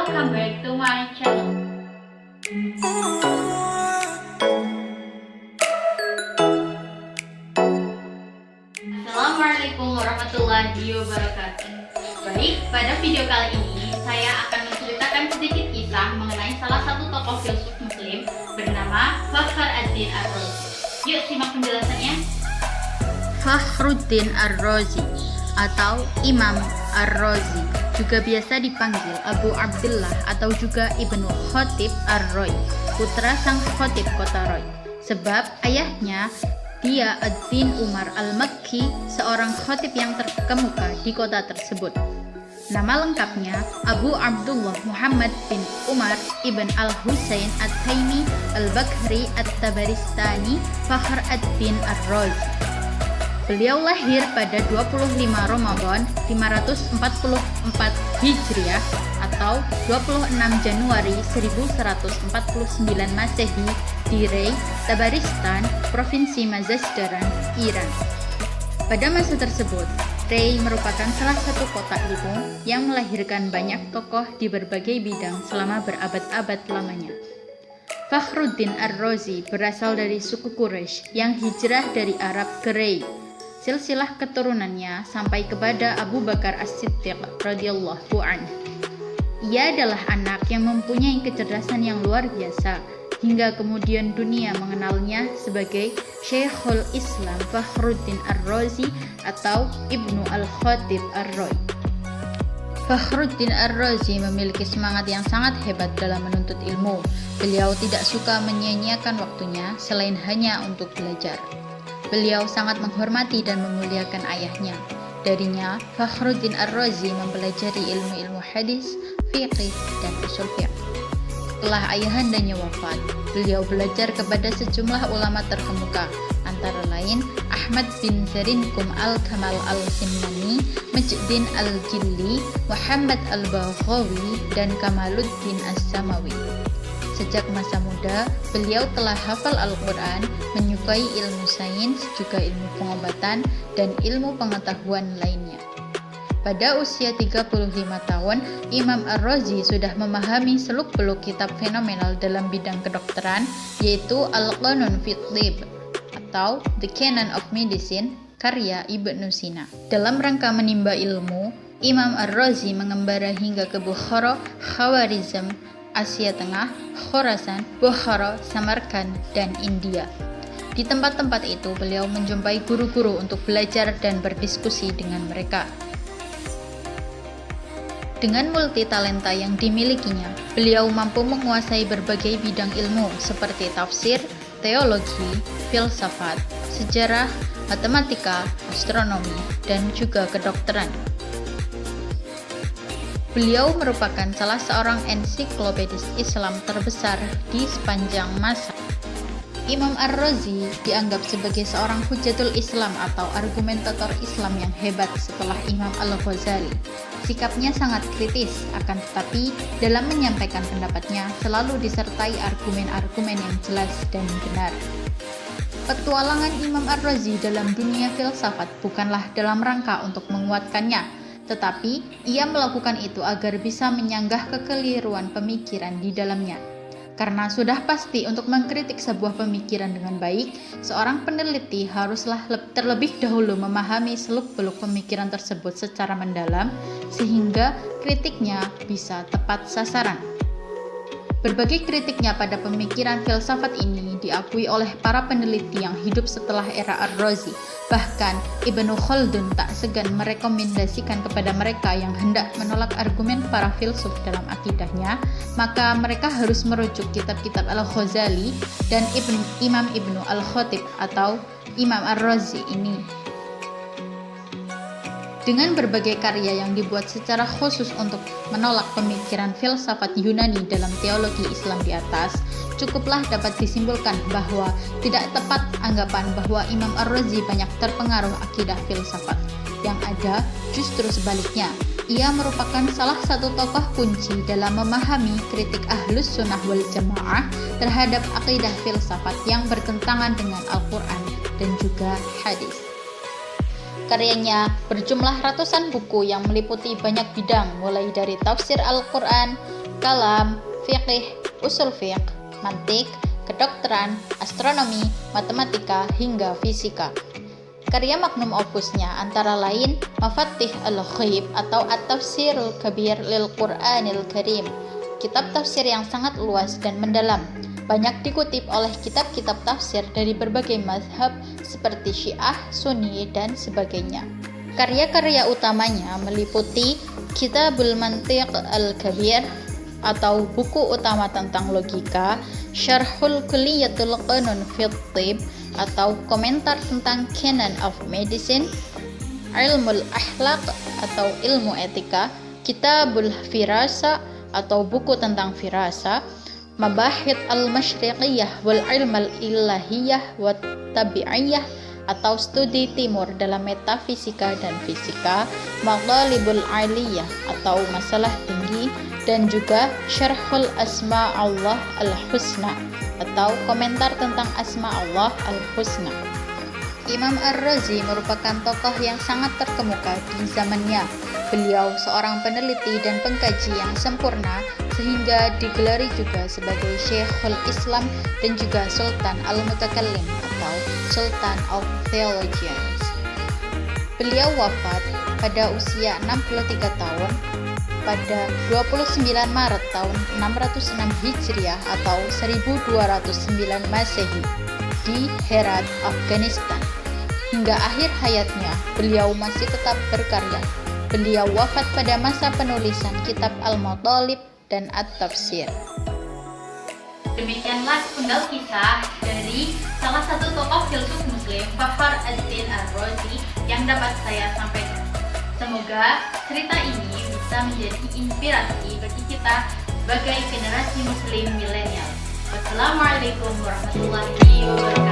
welcome back to my channel. Assalamualaikum warahmatullahi wabarakatuh. Baik, pada video kali ini saya akan menceritakan sedikit kisah mengenai salah satu tokoh filsuf muslim bernama Fakhruddin Ar-Razi. Yuk simak penjelasannya. Fakhruddin Ar-Razi atau Imam Ar-Razi juga biasa dipanggil Abu Abdullah atau juga Ibnu Khatib Ar-Roy, putra sang Khatib kota Roy. Sebab ayahnya dia Ad-Din Umar Al-Makki, seorang khatib yang terkemuka di kota tersebut. Nama lengkapnya Abu Abdullah Muhammad bin Umar ibn Al-Husain At-Taimi Al-Bakhri At-Tabaristani Fakhr ad-Din Ar-Razi. Beliau lahir pada 25 Ramadan 544 Hijriah atau 26 Januari 1149 Masehi di Rey, Tabaristan, Provinsi Mazandaran, Iran. Pada masa tersebut, Rey merupakan salah satu kota ilmu yang melahirkan banyak tokoh di berbagai bidang selama berabad-abad lamanya. Fakhruddin Ar-Razi berasal dari suku Quraisy yang hijrah dari Arab ke Rey. Silsilah keturunannya sampai kepada Abu Bakar As-Siddiq radhiyallahu anhu. Ia adalah anak yang mempunyai kecerdasan yang luar biasa, hingga kemudian dunia mengenalnya sebagai Syekhul Islam Fakhruddin Ar-Razi atau Ibnu Al-Khatib Ar-Roy. Fakhruddin Ar-Razi memiliki semangat yang sangat hebat dalam menuntut ilmu. Beliau tidak suka menyia-nyiakan waktunya selain hanya untuk belajar. Beliau sangat menghormati dan memuliakan ayahnya. Darinya, Fakhruddin Ar-Razi mempelajari ilmu-ilmu hadis, fiqh, dan usul fiqh. Setelah ayahandanya wafat, beliau belajar kepada sejumlah ulama terkemuka, antara lain Ahmad bin Zarinkum Al-Kamal Al-Simnani, Majduddin Al-Jilli, Muhammad Al-Baghawi, dan Kamaluddin As-Samawi. Sejak masa muda, beliau telah hafal Al-Quran, menyukai ilmu sains, juga ilmu pengobatan, dan ilmu pengetahuan lainnya. Pada usia 35 tahun, Imam Ar-Razi sudah memahami seluk-beluk kitab fenomenal dalam bidang kedokteran, yaitu Al-Qanun fi Thib atau The Canon of Medicine, karya Ibnu Sina. Dalam rangka menimba ilmu, Imam Ar-Razi mengembara hingga ke Bukhara, Khawarizm, Asia Tengah, Khorasan, Bukhara, Samarkand, dan India. Di tempat-tempat itu, beliau menjumpai guru-guru untuk belajar dan berdiskusi dengan mereka. Dengan multitalenta yang dimilikinya, beliau mampu menguasai berbagai bidang ilmu seperti tafsir, teologi, filsafat, sejarah, matematika, astronomi, dan juga kedokteran. Beliau merupakan salah seorang ensiklopedis Islam terbesar di sepanjang masa. Imam Ar-Razi dianggap sebagai seorang hujatul Islam atau argumentator Islam yang hebat setelah Imam Al-Ghazali. Sikapnya sangat kritis, akan tetapi dalam menyampaikan pendapatnya selalu disertai argumen-argumen yang jelas dan benar. Petualangan Imam Ar-Razi dalam dunia filsafat bukanlah dalam rangka untuk menguatkannya, tetapi ia melakukan itu agar bisa menyanggah kekeliruan pemikiran di dalamnya. Karena sudah pasti untuk mengkritik sebuah pemikiran dengan baik, seorang peneliti haruslah terlebih dahulu memahami seluk-beluk pemikiran tersebut secara mendalam, sehingga kritiknya bisa tepat sasaran. Berbagai kritiknya pada pemikiran filsafat ini diakui oleh para peneliti yang hidup setelah era Ar-Razi. Bahkan Ibnu Khaldun tak segan merekomendasikan kepada mereka yang hendak menolak argumen para filsuf dalam akidahnya, maka mereka harus merujuk kitab-kitab Al-Ghazali dan Imam Ibnu Al-Khatib atau Imam Ar-Razi ini. Dengan berbagai karya yang dibuat secara khusus untuk menolak pemikiran filsafat Yunani dalam teologi Islam di atas, cukuplah dapat disimpulkan bahwa tidak tepat anggapan bahwa Imam Ar-Razi banyak terpengaruh akidah filsafat. Yang ada justru sebaliknya, ia merupakan salah satu tokoh kunci dalam memahami kritik Ahlus Sunnah wal Jamaah terhadap akidah filsafat yang bertentangan dengan Al-Quran dan juga hadis. Karyanya berjumlah ratusan buku yang meliputi banyak bidang, mulai dari tafsir Al-Quran, kalam, fiqih, usul fiqh, mantik, kedokteran, astronomi, matematika, hingga fisika. Karya magnum opusnya antara lain Mafatih al-Ghaib atau At-Tafsirul Kabir lil Qur'anil Karim, kitab tafsir yang sangat luas dan mendalam. Banyak dikutip oleh kitab-kitab tafsir dari berbagai mazhab seperti Syiah, Sunni, dan sebagainya. Karya-karya utamanya meliputi Kitabul Mantiq al-Kabir atau buku utama tentang logika, Syarhul Kulliyatul Qanun fit Thib atau komentar tentang Canon of Medicine, Ilmul Akhlaq atau ilmu etika, Kitabul Firasa atau buku tentang firasa, Mabahith al-Masyriqiyah wal Ilmal Ilahiyah wa Tabi'iyah atau studi timur dalam metafisika dan fisika, Maghalibul Aliyah atau masalah tinggi, dan juga Syarhul Asma Allah al-Husna atau komentar tentang Asma Allah al-Husna. Imam Ar-Razi merupakan tokoh yang sangat terkemuka di zamannya. Beliau seorang peneliti dan pengkaji yang sempurna sehingga digelari juga sebagai Syekhul Islam dan juga Sultan Al-Mutakallim atau Sultan of Theologians. Beliau wafat pada usia 63 tahun pada 29 Maret tahun 606 Hijriah atau 1209 Masehi di Herat, Afghanistan. Hingga akhir hayatnya, beliau masih tetap berkarya. Beliau wafat pada masa penulisan kitab Al-Matalib dan At-Tafsir. Demikianlah sepenggal kisah dari salah satu tokoh filsuf muslim, Fakhr ad-Din ar-Razi, yang dapat saya sampaikan. Semoga cerita ini bisa menjadi inspirasi bagi kita sebagai generasi muslim milenial. Wassalamualaikum warahmatullahi wabarakatuh.